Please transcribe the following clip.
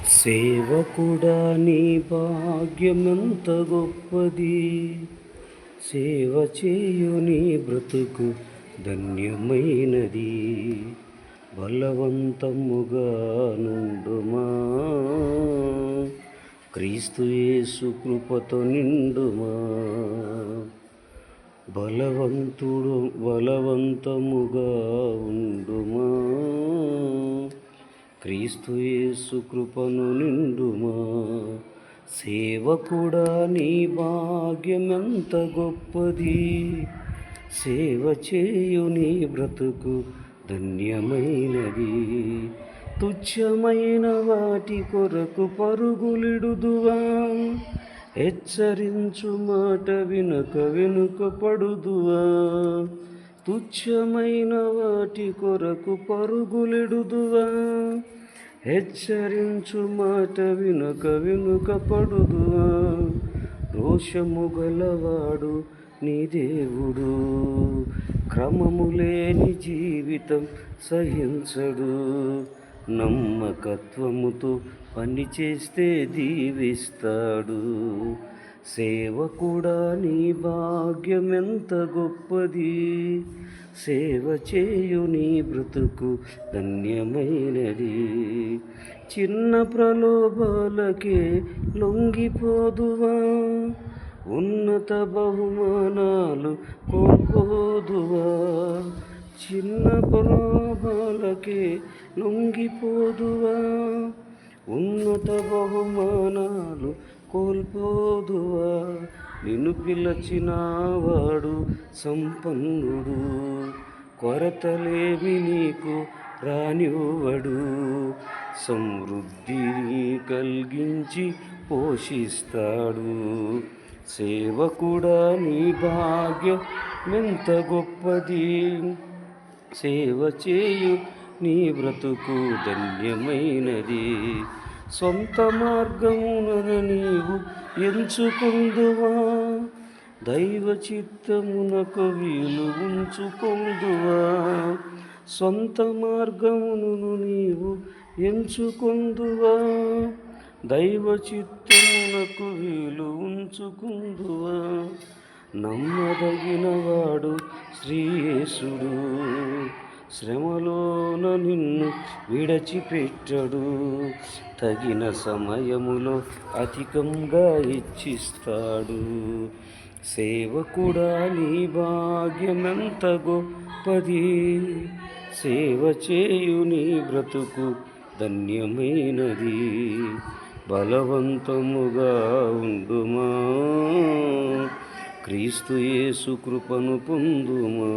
సేవకుడా నీ భాగ్యమెంత గొప్పది, సేవ చేయు నీ బ్రతుకు ధన్యమైనది. బలవంతముగా నుండుమా, క్రీస్తు యేసు కృపతో నిండుమా. బలవంతముగా ఉండుమా, క్రీస్తు యేసు కృపను నిండుమా. సేవకుడా నీ భాగ్యమెంత గొప్పది, సేవ చేయు నీ బ్రతుకు ధన్యమైనది. తుచ్చమైన వాటి కొరకు పరుగులిడుదువా, హెచ్చరించు మాట వెనుక పడుదువా. తుచ్చమైన వాటి కొరకు పరుగులిడుదువా, హెచ్చరించు మాట వెనుక పడుదువా. రోషము గలవాడు నీ దేవుడు, క్రమము లేని జీవితం సహించడు. నమ్మకత్వముతో పని చేస్తే దీవిస్తాడు. సేవకుడా నీ భాగ్యమెంత గొప్పది, సేవ చేయు నీ బ్రతుకు ధన్యమైనది. చిన్న ప్రలోభాలకే లొంగిపోదువా, ఉన్నత బహుమానాలు కోల్పోదువా. చిన్న ప్రలోభాలకే లొంగిపోదువా, ఉన్నత బహుమానాలు కోల్పోదువా. నిన్ను పిలచినవాడు సంపన్నుడు, కొరతలేమి నీకు రానివ్వడు. సమృద్ధిని కలిగించి పోషిస్తాడు. సేవకుడా నీ భాగ్యమెంత గొప్పది, సేవ చేయు నీ బ్రతుకు ధన్యమైనది. సొంత మార్గమున నీవు ఎంచుకొందువా, దైవ చిత్తమునకు వీలు ఉంచుకొందువా. సొంత మార్గమును నీవు ఎంచుకొందువా, దైవ చిత్తమునకు వీలు ఉంచుకొందువా. నమ్మదగినవాడు శ్రీయేసుడు, శ్రమలోన నిన్ను విడిచిపెట్టడు. తగిన సమయములో అధికంగా ఇచ్చిస్తాడు. సేవకుడా నీ భాగ్యమెంత గొప్పది, సేవ చేయు నీ బ్రతుకు ధన్యమైనది. బలవంతముగా ఉండుమా, క్రీస్తు యేసు కృపను పొందుమా.